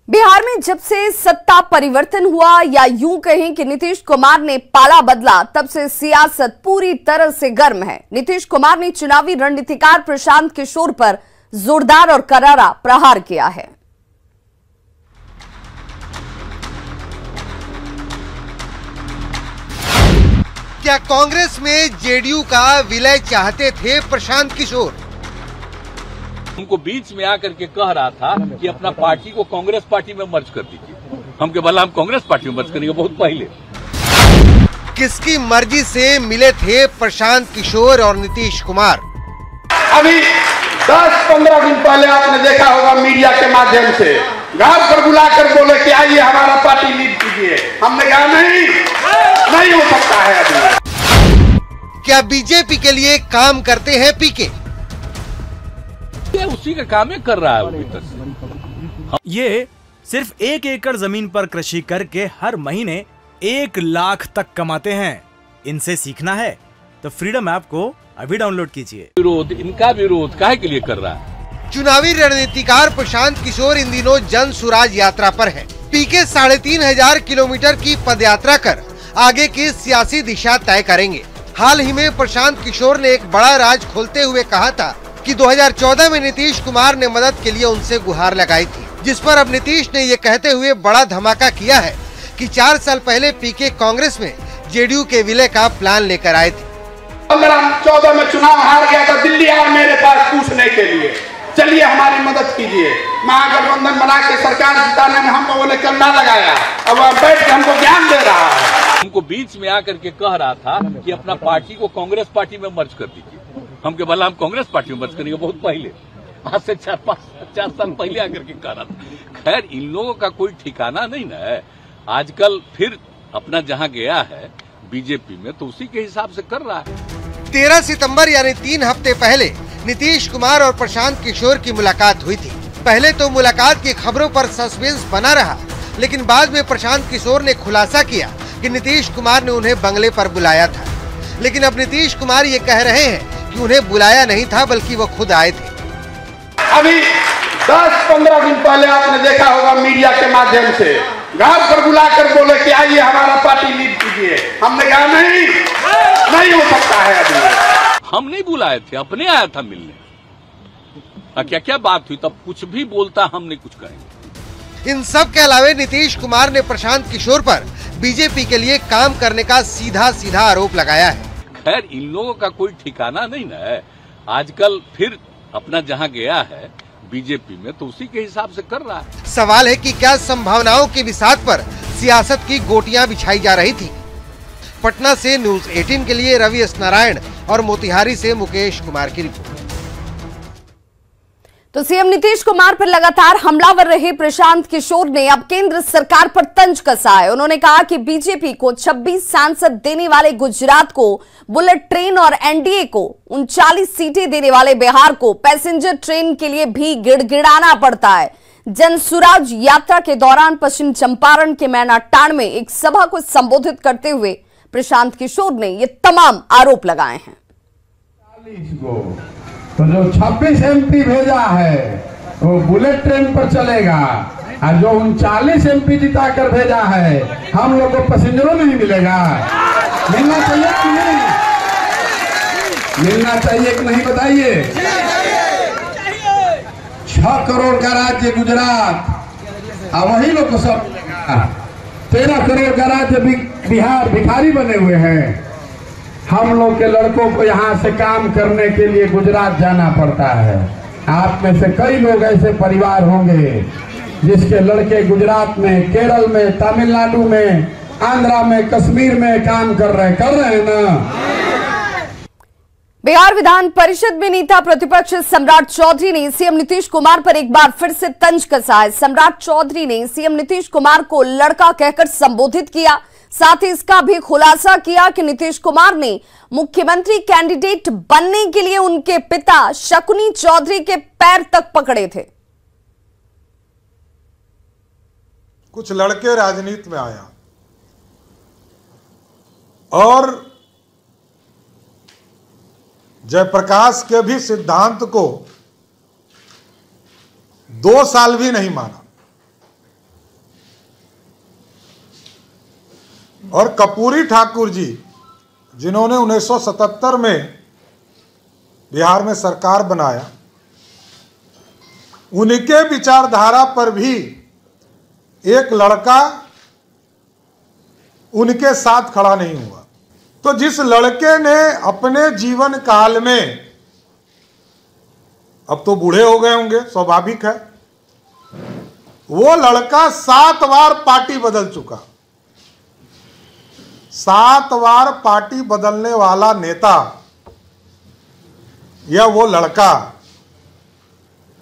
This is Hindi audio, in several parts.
बिहार में जब से सत्ता परिवर्तन हुआ या यूं कहें कि नीतीश कुमार ने पाला बदला, तब से सियासत पूरी तरह से गर्म है। नीतीश कुमार ने चुनावी रणनीतिकार प्रशांत किशोर पर जोरदार और करारा प्रहार किया है। क्या कांग्रेस में जेडीयू का विलय चाहते थे प्रशांत किशोर? हमको बीच में आकर के कह रहा था कि अपना पार्टी को कांग्रेस पार्टी में मर्ज कर दीजिए। हमके बोला हम कांग्रेस पार्टी में मर्ज करेंगे बहुत पहले। किसकी मर्जी से मिले थे प्रशांत किशोर और नीतीश कुमार? अभी 10-15 दिन पहले आपने देखा होगा मीडिया के माध्यम से घर पर बुलाकर बोले कि आइए हमारा पार्टी लीड कीजिए। हमने कहा नहीं हो सकता है। अभी क्या बीजेपी के लिए काम करते हैं पीके? उसी का काम ही कर रहा है अभी तक। ये सिर्फ 1 एकड़ जमीन पर कृषि करके हर महीने 1 लाख तक कमाते हैं। इनसे सीखना है तो फ्रीडम ऐप को अभी डाउनलोड कीजिए। विरोध, इनका विरोध काहे के लिए कर रहा है? चुनावी रणनीतिकार प्रशांत किशोर इन दिनों जन सुराज यात्रा पर है। पीके 3500 किलोमीटर की पदयात्रा कर आगे की सियासी दिशा तय करेंगे। हाल ही में प्रशांत किशोर ने एक बड़ा राज खोलते हुए कहा था कि 2014 में नीतीश कुमार ने मदद के लिए उनसे गुहार लगाई थी, जिस पर अब नीतीश ने ये कहते हुए बड़ा धमाका किया है कि 4 साल पहले पीके कांग्रेस में जेडीयू के विलय का प्लान लेकर आए थे। 2014 में चुनाव हार गया था, दिल्ली आया मेरे पास पूछने के लिए, चलिए हमारी मदद कीजिए। महागठबंधन बना के सरकार जिताने में हम लोगों ने कंधा लगाया। अब बैठ के हमको ज्ञान दे रहा है। हमको बीच में आकर के कह रहा था कि अपना पार्टी को कांग्रेस पार्टी में मर्ज कर दीजिए। हमके बोला हम कांग्रेस पार्टी में मर्ज करेंगे बहुत पहले। आज से 4 साल पहले आकर के कह रहा था। खैर, इन लोगों का कोई ठिकाना नहीं ना है। आजकल फिर अपना जहां गया है बीजेपी में तो उसी के हिसाब से कर रहा है। 13 सितंबर यानी 3 हफ्ते पहले नीतीश कुमार और प्रशांत किशोर की मुलाकात हुई थी। पहले तो मुलाकात की खबरों पर सस्पेंस बना रहा, लेकिन बाद में प्रशांत किशोर ने खुलासा किया कि नीतीश कुमार ने उन्हें बंगले पर बुलाया था। लेकिन अब नीतीश कुमार ये कह रहे हैं कि उन्हें बुलाया नहीं था, बल्कि वो खुद आए थे। अभी 10-15 दिन पहले आपने देखा होगा मीडिया के माध्यम से घर पर बुलाकर बोले कि आइए हमारा पार्टी लीड कीजिए। हमने कहा नहीं हो सकता है। अभी हम नहीं बुलाए थे, अपने आया था मिलने। क्या क्या बात हुई तब कुछ भी बोलता, हम नहीं कुछ कहेंगे। इन सब के अलावे नीतीश कुमार ने प्रशांत किशोर पर बीजेपी के लिए काम करने का सीधा आरोप लगाया है। खैर, इन लोगों का कोई ठिकाना नहीं ना है। आजकल फिर अपना जहां गया है बीजेपी में तो उसी के हिसाब से कर रहा है। सवाल है कि क्या संभावनाओं के बिसात पर सियासत की गोटियां बिछाई जा रही थी? पटना से न्यूज़ 18 के लिए रवि एस नारायण और मोतिहारी से मुकेश कुमार की रिपोर्ट। तो सीएम नीतीश कुमार पर लगातार हमलावर रहे प्रशांत किशोर ने अब केंद्र सरकार पर तंज कसा है। उन्होंने कहा कि बीजेपी को 26 सांसद देने वाले गुजरात को बुलेट ट्रेन और एनडीए को 39 सीटें देने वाले बिहार को पैसेंजर ट्रेन के लिए भी गिड़गिड़ाना पड़ता है। जनसुराज यात्रा के दौरान पश्चिम चंपारण के मैनाटांड में एक सभा को संबोधित करते हुए प्रशांत किशोर ने ये तमाम आरोप लगाए हैं। तो जो 26 एमपी भेजा है वो बुलेट ट्रेन पर चलेगा, और जो 39 एमपी जिता कर भेजा है हम लोग को पैसेंजरों नहीं मिलेगा। मिलना चाहिए कि नहीं? मिलना चाहिए कि नहीं बताइए? 6 करोड़ का राज्य गुजरात, और वही लोग को सब मिलेगा। 13 करोड़ का राज्य बिहार भिखारी बने हुए हैं। हम लोग के लड़कों को यहाँ से काम करने के लिए गुजरात जाना पड़ता है। आप में से कई लोग ऐसे परिवार होंगे जिसके लड़के गुजरात में, केरल में, तमिलनाडु में, आंध्रा में, कश्मीर में काम कर रहे हैं ना। बिहार विधान परिषद में नेता प्रतिपक्ष सम्राट चौधरी ने सीएम नीतीश कुमार पर एक बार फिर से तंज कसा है। सम्राट चौधरी ने सीएम नीतीश कुमार को लड़का कहकर संबोधित किया, साथ ही इसका भी खुलासा किया कि नीतीश कुमार ने मुख्यमंत्री कैंडिडेट बनने के लिए उनके पिता शकुनी चौधरी के पैर तक पकड़े थे। कुछ लड़के राजनीति में आया और जयप्रकाश के भी सिद्धांत को 2 साल भी नहीं माना। और कर्पूरी ठाकुर जी, जिन्होंने 1977 में बिहार में सरकार बनाया, उनके विचारधारा पर भी एक लड़का उनके साथ खड़ा नहीं हुआ। तो जिस लड़के ने अपने जीवन काल में, अब तो बूढ़े हो गए होंगे, स्वाभाविक है, वो लड़का 7 बार पार्टी बदल चुका, 7 बार पार्टी बदलने वाला नेता या वो लड़का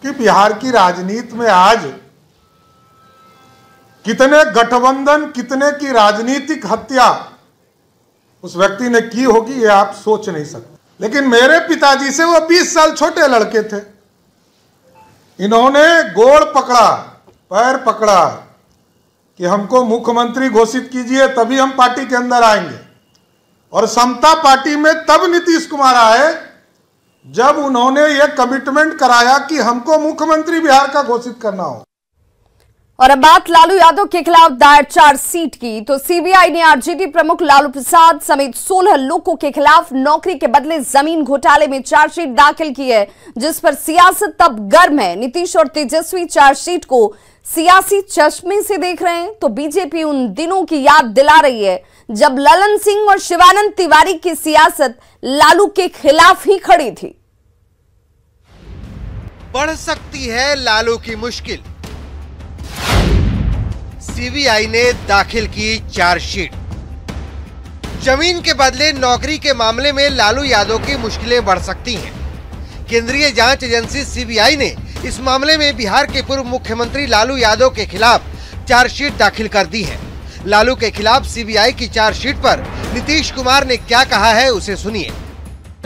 कि बिहार की राजनीति में आज कितने गठबंधन, कितने की राजनीतिक हत्या उस व्यक्ति ने की होगी, ये आप सोच नहीं सकते। लेकिन मेरे पिताजी से वो 20 साल छोटे लड़के थे, इन्होंने गोड़ पकड़ा, पैर पकड़ा कि हमको मुख्यमंत्री घोषित कीजिए तभी हम पार्टी के अंदर आएंगे। और समता पार्टी में तब नीतीश कुमार आए जब उन्होंने ये कमिटमेंट कराया कि हमको मुख्यमंत्री बिहार का घोषित करना हो। और अब बात लालू यादव के खिलाफ दायर चार्जशीट की, तो सीबीआई ने आरजेडी प्रमुख लालू प्रसाद समेत 16 लोगों के खिलाफ नौकरी के बदले जमीन घोटाले में चार्जशीट दाखिल की है, जिस पर सियासत तब गर्म है। नीतीश और तेजस्वी चार्जशीट को सियासी चश्मे से देख रहे हैं, तो बीजेपी उन दिनों की याद दिला रही है जब ललन सिंह और शिवानंद तिवारी की सियासत लालू के खिलाफ ही खड़ी थी। बढ़ सकती है लालू की मुश्किल, सीबीआई ने दाखिल की चार्जशीट। जमीन के बदले नौकरी के मामले में लालू यादव की मुश्किलें बढ़ सकती हैं। केंद्रीय जांच एजेंसी सीबीआई ने इस मामले में बिहार के पूर्व मुख्यमंत्री लालू यादव के खिलाफ चार्जशीट दाखिल कर दी है। लालू के खिलाफ सीबीआई की चार्जशीट पर नीतीश कुमार ने क्या कहा है, उसे सुनिए।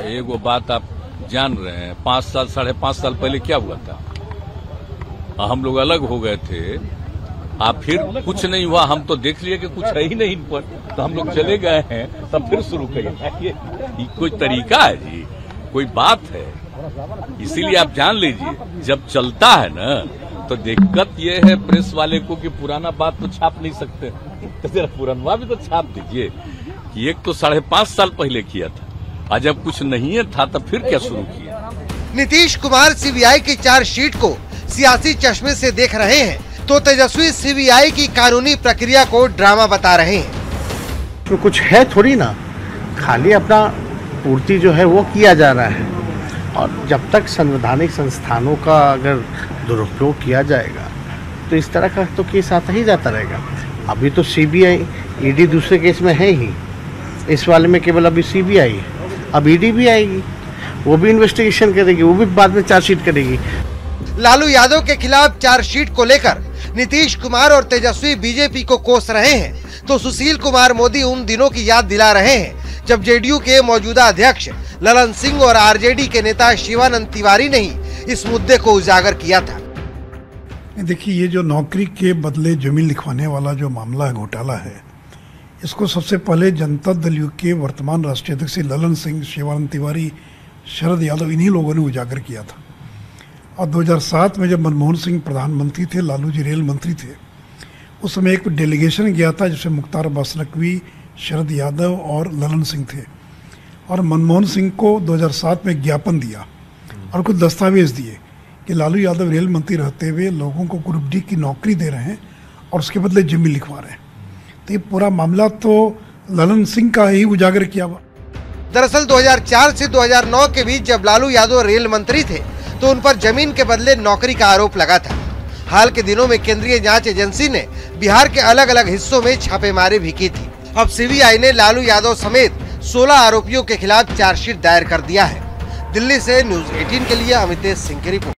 एक वो बात आप जान रहे हैं, 5 साल 5.5 साल पहले क्या हुआ था, हम लोग अलग हो गए थे, आप फिर कुछ नहीं हुआ, हम तो देख लिए कि कुछ है ही नहीं इन पर, तो हम लोग चले गए हैं, तब फिर शुरू करेंगे। ये कोई तरीका है जी, कोई बात है? इसीलिए आप जान लीजिए, जब चलता है ना तो दिक्कत ये है प्रेस वाले को कि पुराना बात तो छाप नहीं सकते, तो जरा पुराना भी तो छाप दीजिए कि एक तो 5.5 साल पहले किया था, आज जब कुछ नहीं है था तब फिर क्या शुरू किया। नीतीश कुमार सीबीआई की चार्जशीट को सियासी चश्मे से देख रहे हैं, तो तेजस्वी सीबीआई की कानूनी प्रक्रिया को ड्रामा बता रहे हैं। तो कुछ है थोड़ी ना, खाली अपना पूर्ति जो है वो किया जा रहा है, और जब तक संवैधानिक संस्थानों का अगर दुरुपयोग किया जाएगा तो इस तरह का तो केस आता ही जाता रहेगा। अभी तो सीबीआई ईडी दूसरे केस में है ही, इस वाले में केवल अभी सीबीआई है, अब ईडी भी आएगी, वो भी इन्वेस्टिगेशन करेगी, वो भी बाद में चार्जशीट करेगी। लालू यादव के खिलाफ चार्जशीट को लेकर नीतीश कुमार और तेजस्वी बीजेपी को कोस रहे हैं, तो सुशील कुमार मोदी उन दिनों की याद दिला रहे हैं जब जेडीयू के मौजूदा अध्यक्ष ललन सिंह और आरजेडी के नेता शिवानंद तिवारी ने ही इस मुद्दे को उजागर किया था। देखिए, ये जो नौकरी के बदले जमीन लिखवाने वाला जो मामला है, घोटाला है, इसको सबसे पहले जनता दल यू के वर्तमान राष्ट्रीय अध्यक्ष ललन सिंह, शिवानंद तिवारी, शरद यादव, इन्हीं लोगों ने उजागर किया था। और 2007 में जब मनमोहन सिंह प्रधानमंत्री थे, लालू जी रेल मंत्री थे, उस समय एक डेलीगेशन गया था जिसमें मुख्तार अब्बास नकवी, शरद यादव और ललन सिंह थे, और मनमोहन सिंह को 2007 में ज्ञापन दिया और कुछ दस्तावेज दिए कि लालू यादव रेल मंत्री रहते हुए लोगों को ग्रुप डी की नौकरी दे रहे हैं और उसके बदले जमीन लिखवा रहे हैं। तो ये पूरा मामला तो ललन सिंह का ही उजागर किया हुआ। दरअसल 2004 से 2009 के बीच जब लालू यादव रेल मंत्री थे तो उन पर जमीन के बदले नौकरी का आरोप लगा था। हाल के दिनों में केंद्रीय जांच एजेंसी ने बिहार के अलग अलग हिस्सों में छापेमारी भी की थी। अब सीबीआई ने लालू यादव समेत 16 आरोपियों के खिलाफ चार्जशीट दायर कर दिया है। दिल्ली से न्यूज़ 18 के लिए अमितेश सिंह की रिपोर्ट।